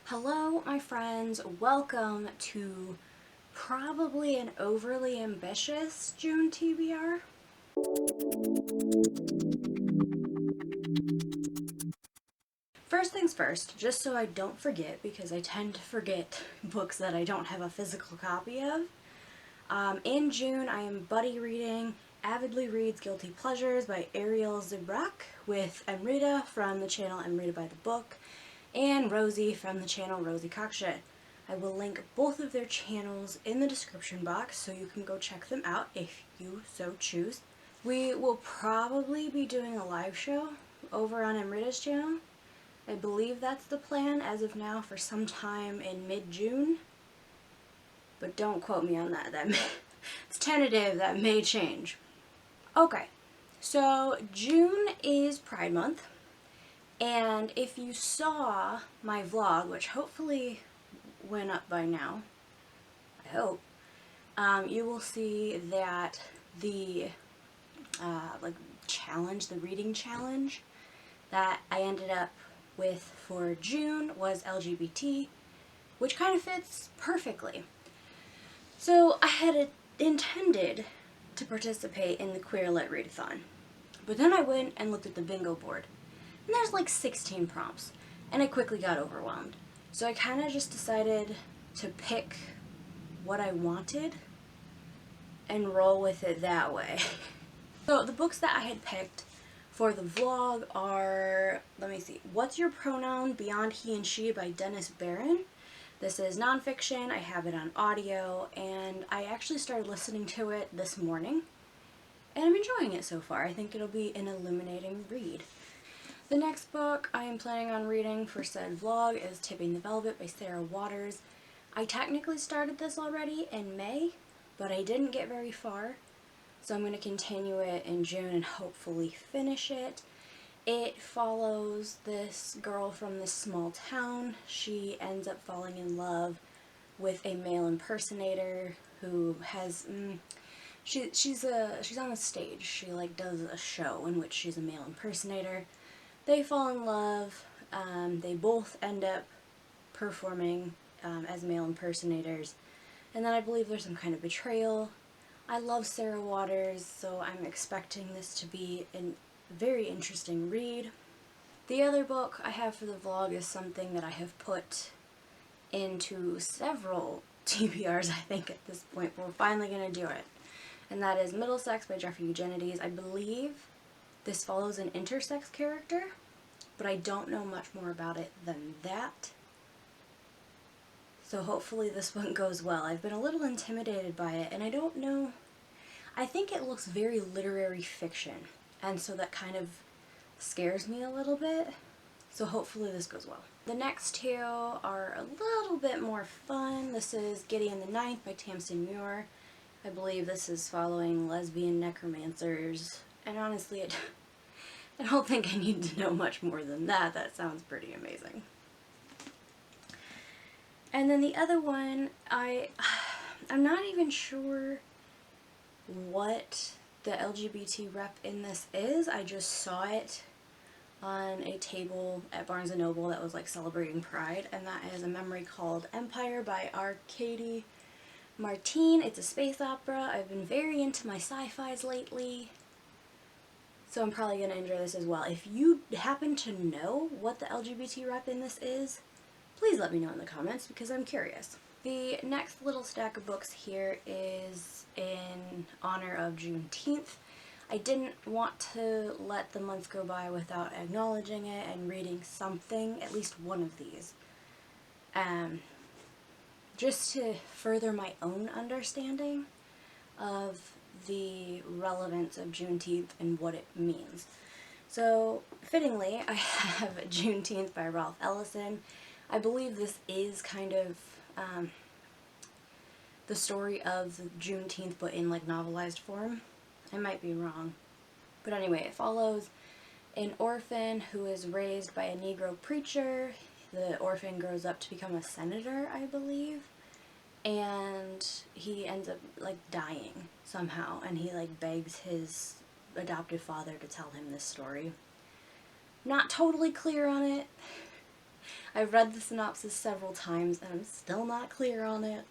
Hello, my friends. Welcome to probably an overly ambitious June TBR. First things first, just so I don't forget, because I tend to forget books that I don't have a physical copy of. In June, I am buddy reading Avidly Reads Guilty Pleasures by Arielle Zibrak with Amrita from the channel Amrita by the Book and Rosie from the channel Rosie Cockshit. I will link both of their channels in the description box so you can go check them out if you so choose. We will probably be doing a live show over on Amrita's channel. I believe that's the plan as of now for sometime in mid-June. But don't quote me on that. It's tentative. That may change. Okay, so June is Pride Month. And if you saw my vlog, which hopefully went up by now, I hope, you will see that the the reading challenge that I ended up with for June was LGBT, which kind of fits perfectly. So I had intended to participate in the Queer Lit Readathon, but then I went and looked at the bingo board. And there's like 16 prompts, and I quickly got overwhelmed. So I kind of just decided to pick what I wanted and roll with it that way. So the books that I had picked for the vlog are, let me see, What's Your Pronoun? Beyond He and She by Dennis Barron. This is nonfiction. I have it on audio, and I actually started listening to it this morning, and I'm enjoying it so far. I think it'll be an illuminating read. The next book I am planning on reading for said vlog is Tipping the Velvet by Sarah Waters. I technically started this already in May, but I didn't get very far, so I'm going to continue it in June and hopefully finish it. It follows this girl from this small town. She ends up falling in love with a male impersonator who has she's on the stage. She does a show in which she's a male impersonator. They fall in love. They both end up performing as male impersonators. And then I believe there's some kind of betrayal. I love Sarah Waters, so I'm expecting this to be a very interesting read. The other book I have for the vlog is something that I have put into several TBRs, I think, at this point. But we're finally going to do it. And that is Middlesex by Eugenides. I believe this follows an intersex character, but I don't know much more about it than that. So hopefully this one goes well. I've been a little intimidated by it, and I don't know. I think it looks very literary fiction, and so that kind of scares me a little bit. So hopefully this goes well. The next two are a little bit more fun. This is Gideon the Ninth by Tamsyn Muir. I believe this is following lesbian necromancers, and honestly, I don't think I need to know much more than that. That sounds pretty amazing. And then the other one, I'm not even sure what the LGBT rep in this is. I just saw it on a table at Barnes & Noble that was celebrating Pride, and that is a memory called Empire by Arkady Martine. It's a space opera. I've been very into my sci-fis lately, so I'm probably going to enjoy this as well. If you happen to know what the LGBT rep in this is, please let me know in the comments because I'm curious. The next little stack of books here is in honor of Juneteenth. I didn't want to let the month go by without acknowledging it and reading something, at least one of these. Just to further my own understanding of the relevance of Juneteenth and what it means. So, fittingly, I have Juneteenth by Ralph Ellison. I believe this is kind of the story of Juneteenth, but in novelized form. I might be wrong. But anyway, it follows an orphan who is raised by a Negro preacher. The orphan grows up to become a senator, I believe. And he ends up dying somehow, and he begs his adoptive father to tell him this story. Not totally clear on it. I've read the synopsis several times and I'm still not clear on it.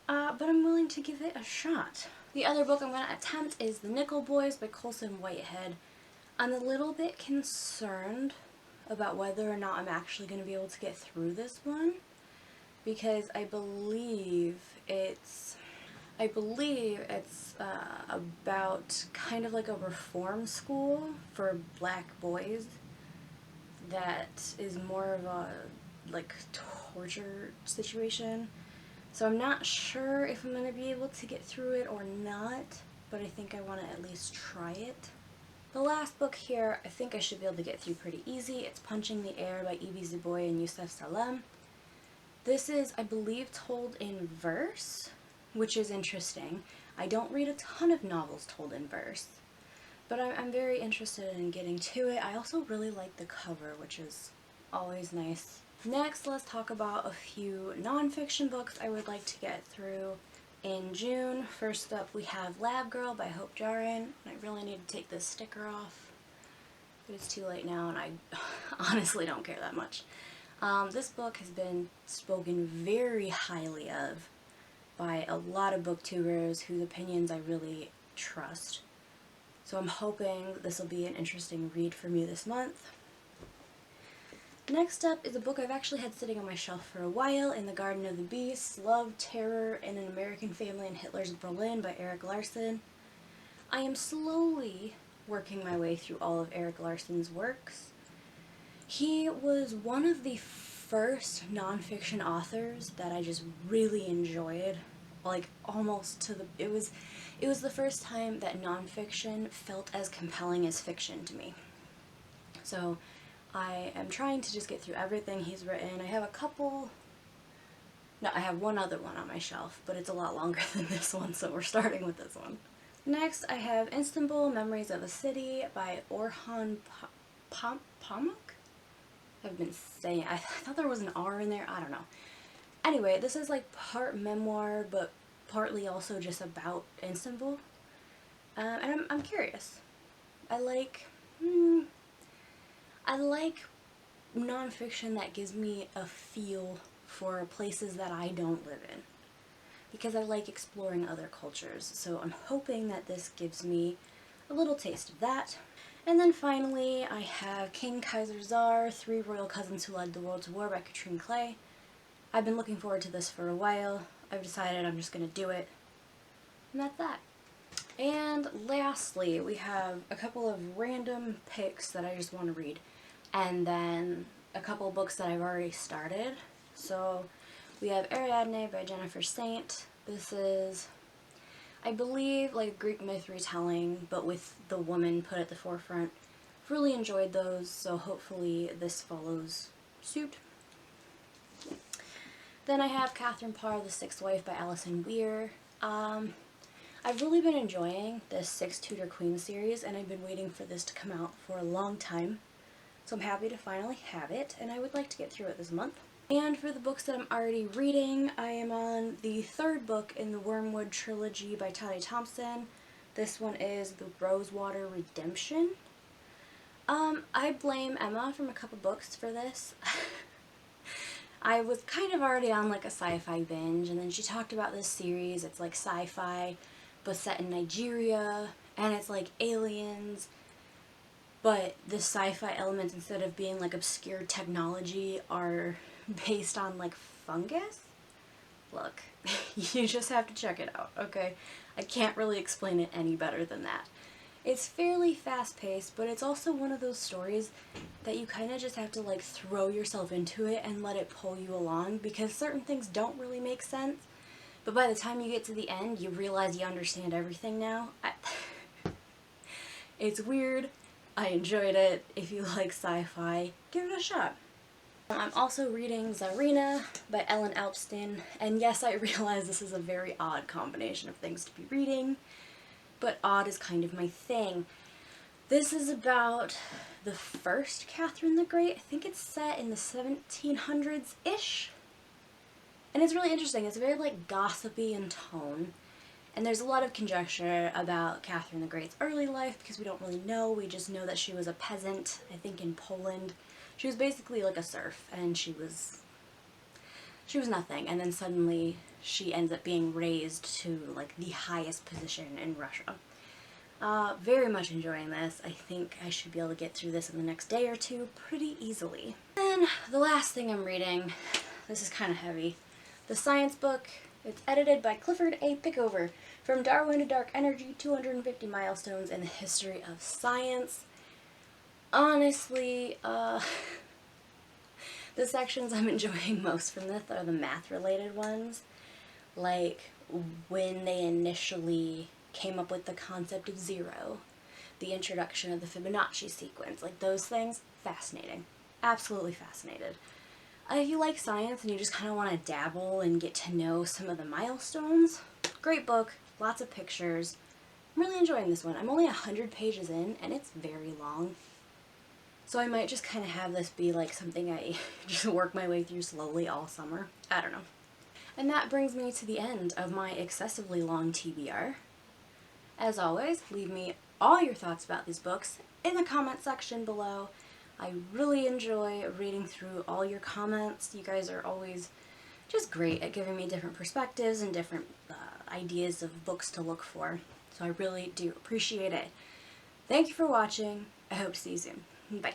But I'm willing to give it a shot. The other book I'm going to attempt is The Nickel Boys by Colson Whitehead. I'm a little bit concerned about whether or not I'm actually going to be able to get through this one, because I believe it's about kind of like a reform school for black boys that is more of a like torture situation. So I'm not sure if I'm going to be able to get through it or not, but I think I want to at least try it. The last book here, I think I should be able to get through pretty easy. It's Punching the Air by Zoboi and Yusef Salaam. This is, I believe, told in verse, which is interesting. I don't read a ton of novels told in verse, but I'm very interested in getting to it. I also really like the cover, which is always nice. Next, let's talk about a few nonfiction books I would like to get through in June. First up, we have Lab Girl by Jahren. I really need to take this sticker off, but it's too late now and I honestly don't care that much. This book has been spoken very highly of by a lot of booktubers whose opinions I really trust. So I'm hoping this will be an interesting read for me this month. Next up is a book I've actually had sitting on my shelf for a while, In the Garden of the Beasts, Love, Terror, in an American Family in Hitler's Berlin by Larson. I am slowly working my way through all of Larson's works. He was one of the first nonfiction authors that I just really enjoyed, like almost to the, it was the first time that nonfiction felt as compelling as fiction to me. So I am trying to just get through everything he's written. I have I have one other one on my shelf, but it's a lot longer than this one, so we're starting with this one. Next, I have Istanbul, Memories of a City by Orhan Pamuk? I've been saying, I thought there was an R in there, I don't know. Anyway, this is like part memoir, but partly also just about Istanbul. And I'm curious. I like nonfiction that gives me a feel for places that I don't live in, because I like exploring other cultures, so I'm hoping that this gives me a little taste of that. And then finally, I have King, Kaiser, Tsar, Three Royal Cousins Who Led the World to War by Catrine. I've been looking forward to this for a while. I've decided I'm just going to do it, and that's that. And lastly, we have a couple of random picks that I just want to read, and then a couple books that I've already started. So we have Ariadne by Jennifer Saint. This is, I believe, like Greek myth retelling, but with the woman put at the forefront. Really enjoyed those, so hopefully this follows suit. Then I have Catherine Parr, The Sixth Wife by Ellison Muir. I've really been enjoying this Six Tudor Queen series, and I've been waiting for this to come out for a long time. So I'm happy to finally have it, and I would like to get through it this month. And for the books that I'm already reading, I am on the third book in the Wormwood trilogy by Tade Thompson. This one is The Rosewater Redemption. I blame Emma from a couple books for this. I was kind of already on like a sci-fi binge, and then she talked about this series. It's like sci-fi, but set in Nigeria, and it's like aliens, but the sci-fi elements, instead of being like obscure technology, are based on like fungus. Look, you just have to check it out, okay? I can't really explain it any better than that. It's fairly fast-paced, but it's also one of those stories that you kind of just have to like throw yourself into it and let it pull you along, because certain things don't really make sense, but by the time you get to the end, you realize you understand everything now. It's weird. I enjoyed it. If you like sci-fi, give it a shot. I'm also reading Zarina by Ellen Alpstein, and yes, I realize this is a very odd combination of things to be reading, but odd is kind of my thing. This is about the first Catherine the Great. I think it's set in the 1700s-ish, and it's really interesting. It's very like gossipy in tone, and there's a lot of conjecture about Catherine the Great's early life because we don't really know. We just know that she was a peasant, I think in Poland, She was basically like a serf, and she was nothing, and then suddenly she ends up being raised to like the highest position in Russia. Very much enjoying this. I think I should be able to get through this in the next day or two pretty easily. And the last thing I'm reading, this is kind of heavy, the science book. It's edited by Clifford A. Pickover, From Darwin to Dark Energy, 250 Milestones in the History of Science. Honestly, the sections I'm enjoying most from this are the math-related ones. Like, when they initially came up with the concept of zero, the introduction of the Fibonacci sequence, like those things, fascinating. Absolutely fascinated. If you like science and you just kind of want to dabble and get to know some of the milestones, great book, lots of pictures. I'm really enjoying this one. I'm only 100 pages in, and it's very long. So I might just kind of have this be like something I just work my way through slowly all summer. I don't know. And that brings me to the end of my excessively long TBR. As always, leave me all your thoughts about these books in the comment section below. I really enjoy reading through all your comments. You guys are always just great at giving me different perspectives and different ideas of books to look for. So I really do appreciate it. Thank you for watching. I hope to see you soon. Bye.